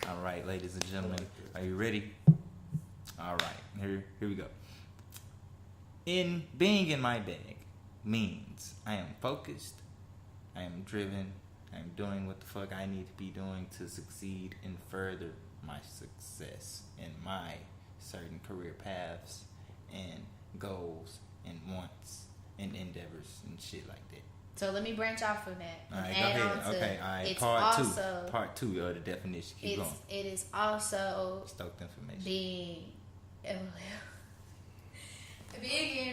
Alright, ladies and gentlemen, are you ready? Alright, here we go. In being in my bag means I am focused, I am driven, I am doing what the fuck I need to be doing to succeed and further my success in my certain career paths and goals and wants and endeavors and shit like that. So let me branch off from that. And Alright, go add ahead. on to Okay, alright. it's Part also, 2. Part 2 of the definition. Keep going. It is also Stoked information. being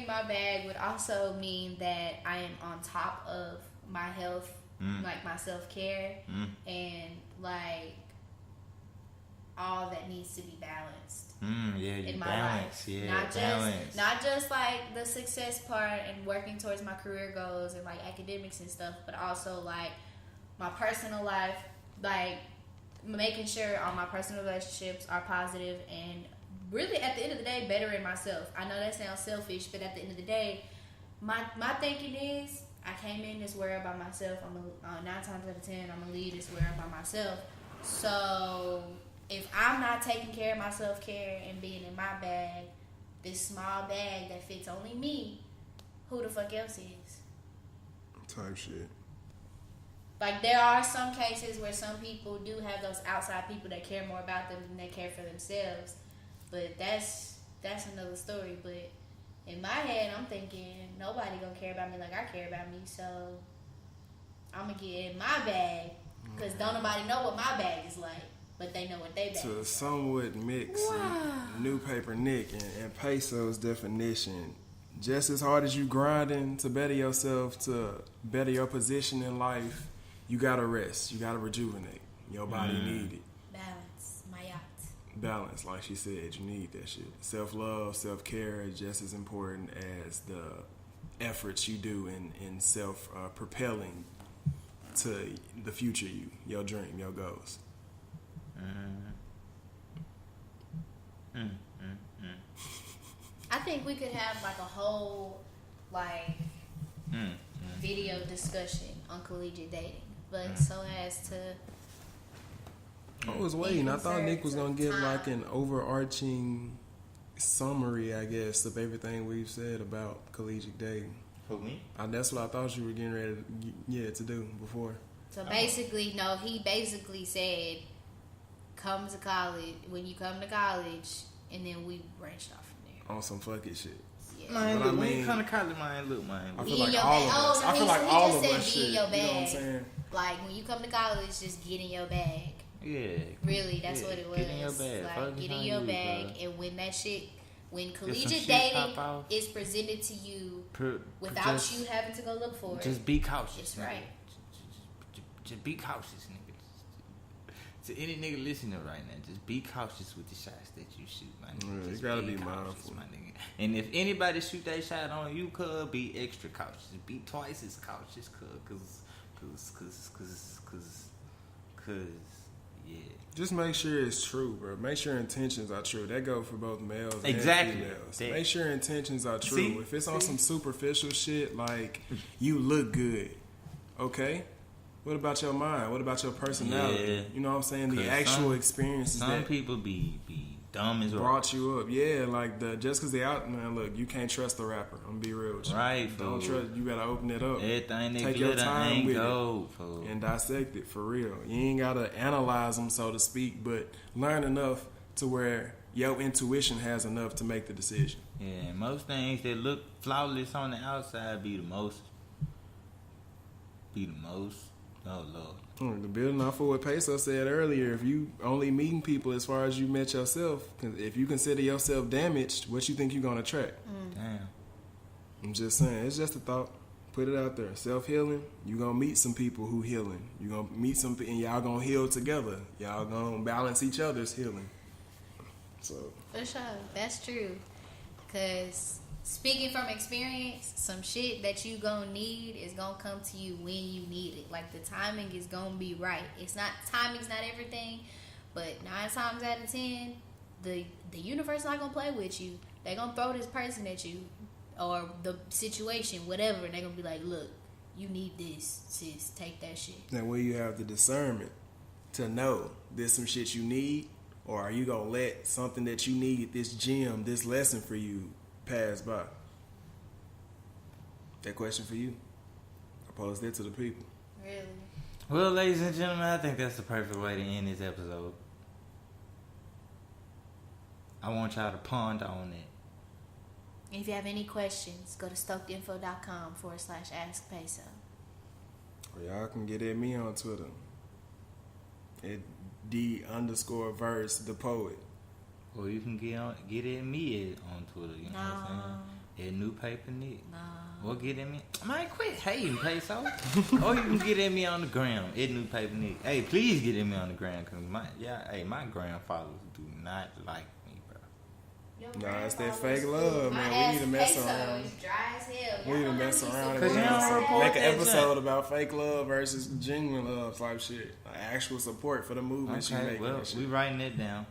in my bag would also mean that I am on top of my health, like my self-care, and like all that needs to be balanced Yeah, you in my balance. life. Yeah, Not just like the success part and working towards my career goals and like academics and stuff, but also like my personal life, like making sure all my personal relationships are positive and really at the end of the day bettering myself. I know that sounds selfish, but at the end of the day, my thinking is I came in this world by myself. 9 times out of 10, I'm gonna leave this world by myself. So if I'm not taking care of my self-care and being in my bag, this small bag that fits only me, who the fuck else is? Type shit. Like, there are some cases where some people do have those outside people that care more about them than they care for themselves. But that's another story. But in my head, I'm thinking, nobody gonna care about me like I care about me. So I'm gonna get in my bag. Because don't nobody know what my bag is like. But they know what they bag To is somewhat mix New Paper Nick and Peso's definition, just as hard as you grinding to better yourself, to better your position in life, you gotta rest. You gotta rejuvenate. Your body need it. Balance. My yacht. Balance, like she said, you need that shit. Self-love, self-care is just as important as the efforts you do in self-propelling to the future you, your dream, your goals. I think we could have like a whole video discussion on collegiate dating, but so as to. I was waiting. I thought Nick was gonna give like an overarching summary, I guess, of everything we've said about collegiate dating. For me? That's what I thought you were getting ready to do before. So basically, no, he basically said, come to college, when you come to college, and then we branched off from there. On some fucking shit. Yeah. Man, But look, I when you mean- come to college, man, look, man. I Be feel in like your all bag. of us. Oh, I feel like he all just of said us be in should. your You know what I'm bag. saying? Like, when you come to college, just get in your bag. Yeah. Really, that's what it was. Get in your bag. Like, Focus get in on your you, bag, bro. and when that shit, when some collegiate shit dating pop off. is presented to you without just- you having to go look for it, Just be cautious. it's nigga. right. Just be cautious, nigga. To any nigga listening right now, just be cautious with the shots that you shoot, my nigga. Yeah, Just you gotta be cautious, mindful. my nigga. And if anybody shoot that shot on you, cuz, be extra cautious. Be twice as cautious, cuz, yeah. Just make sure it's true, bro. Make sure intentions are true. That go for both males Exactly. and females. That- Make sure intentions are true. See? If it's on some superficial shit, like you look good, okay? What about your mind? What about your personality? Yeah. You know what I'm saying? The 'Cause actual experiences Some that people be dumb as well. brought you up. Yeah, like just because they out, man, look, you can't trust the rapper. I'm gonna be real with you. Right, Don't fool. trust. You gotta open it up. Everything they Take your glitter time ain't with it. gold, fool. And dissect it for real. You ain't gotta analyze them, so to speak, but learn enough to where your intuition has enough to make the decision. Yeah, most things that look flawless on the outside be the most. Oh, Lord. The building off of what Peso said earlier, if you only meeting people as far as you met yourself, if you consider yourself damaged, what you think you're gonna attract? Damn. I'm just saying, it's just a thought. Put it out there. Self-healing, you gonna meet some people who healing. You gonna meet some, and y'all gonna heal together. Y'all gonna balance each other's healing. So For sure, that's true. Cause speaking from experience, some shit that you gonna need is gonna come to you when you need it. Like the timing is gonna be right. Timing's not everything, but 9 times out of 10, the universe not gonna play with you. They gonna throw this person at you or the situation, whatever, and they gonna be like, look, you need this, sis. Take that shit. now where you have the discernment to know there's some shit you need, or are you gonna let something that you need, this gem, this lesson for you, pass by? That question for you. I posed that to the people. Really. Well, ladies and gentlemen, I think that's the perfect way to end this episode. I want y'all to ponder on it. If you have any questions, go to stokedinfo.com/askpeso. Or y'all can get at me on Twitter. At D_verse the poet. Or you can get at me on Twitter, you know what I'm saying? At New Paper Nick. Or get at me. Man, quit hating, Peso. Or you can get at me on the gram, at New Paper Nick. Hey, please get at me on the gram, because my gram followers do not like me, bro. Nah, it's that fake love, man. We need to mess around. Is dry as hell. We need to mess around and Cause you don't report make an that episode junk. about fake love versus genuine love type shit. Like actual support for the movement you Okay, making. well, and shit. we writing it down.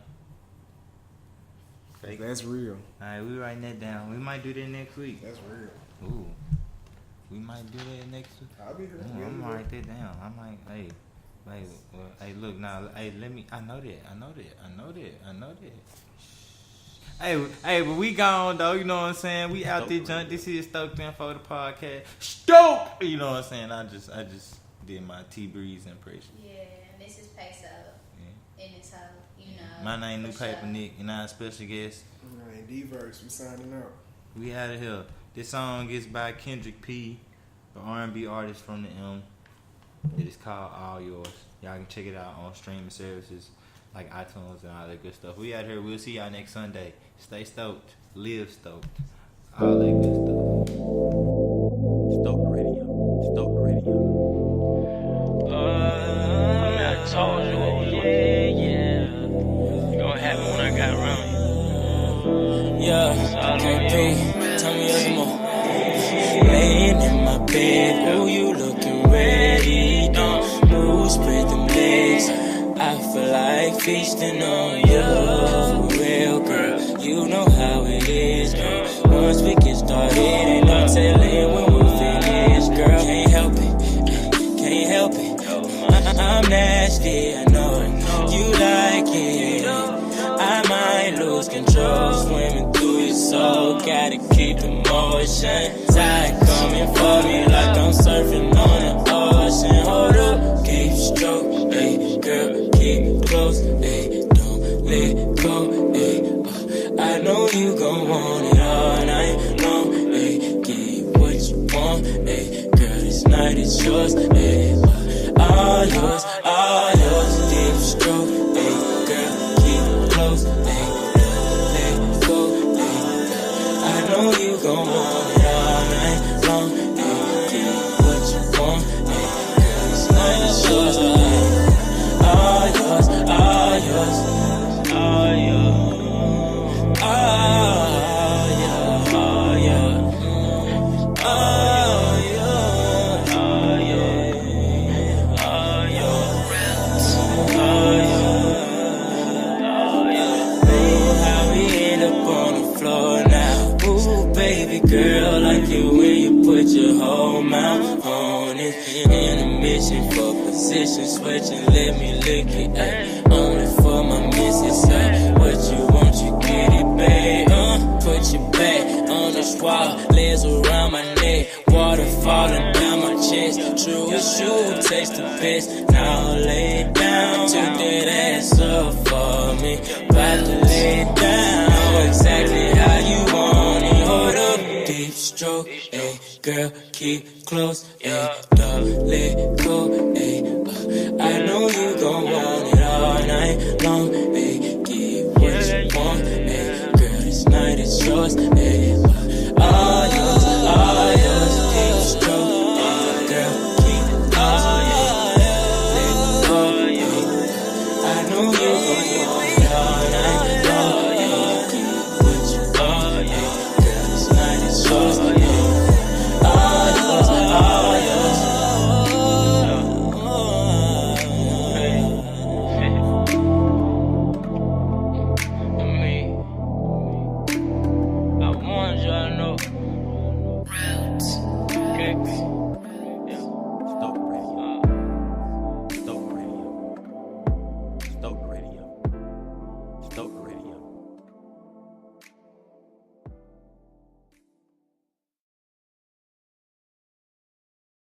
Fake. That's real. Alright, we writing that down. We might do that next week. That's real. Ooh. We might do that next week. I'll be here. Ooh, I'm gonna write that down. I'm like, hey, look now, hey, let me. I know that. Hey, but we gone though. You know what I'm saying? We out there, junk. This is Stoked Info the podcast. Stoked. You know what I'm saying? I just did my T-Breeze impression. Yeah, and this is Peso. Yeah. And it's how, you know. My name New for Paper sure. Nick, and our special guest. D-verse, we signing out. We out of here. This song is by Kendrick P, the R&B artist from the M. It is called All Yours. Y'all can check it out on streaming services like iTunes and all that good stuff. We out here. We'll see y'all next Sunday. Stay stoked. Live stoked. All that good stuff. Stoked Radio. I told you what was yeah. You gonna happen when I got around you. Yeah, KP, tell me some more. Laying in my bed, ooh, you looking ready. Don't move, spread them legs. I feel like feasting on you. Real girl, you know how it is, girl. Once we get started, ain't no telling when we'll finish, girl. Can't help it, can't help it. I'm nasty, I know. You like it. I might lose control, swimming through your soul. Gotta keep the motion. Tide coming for me like I'm surfing on the ocean. Hold up, keep stroke, ayy, girl, keep close, ayy, don't let go, ayy. I know you gon' want it all night long, ayy. Get what you want, ayy. Girl, this night is yours, ayy. All yours, deep stroke, ayy. Girl, keep close, ayy. Don't let go, ayy. I know you gon' want it all night long, ayy. Get what you want, ayy. Girl, this night is yours, ayy. All yours, all yours, all yours, all yours, all yours, all yours, all yours. How we end up on the floor now? Ooh, baby girl, like it when you put your whole mouth on it. In a mission for position, switching, let me lick it. Ay. Only for my missus. Ay. What you want, you get it, babe. Put your back on the swab, legs around my neck, water falling down my chest. True as you taste the best. Now lay it down, took that ass up for me, about to lay it down. Know exactly how you want it. Hold up, deep stroke, ayy, girl, keep close, ayy, don't let go, ayy. I know you gon' want it all night long, ayy. Get what you want, ayy. Girl, this night is yours, ayy. All yours, deep stroke, ayy. Girl, keep close, ayy. Let go, ayy. I know you gon' want it all night long, ayy. Get what you want, ayy. Girl, this night is yours, ayy. All yours, all yours. I want you to know. Kicks. Stoked Radio. Stoked Radio. Stoked Radio. Stoked Radio.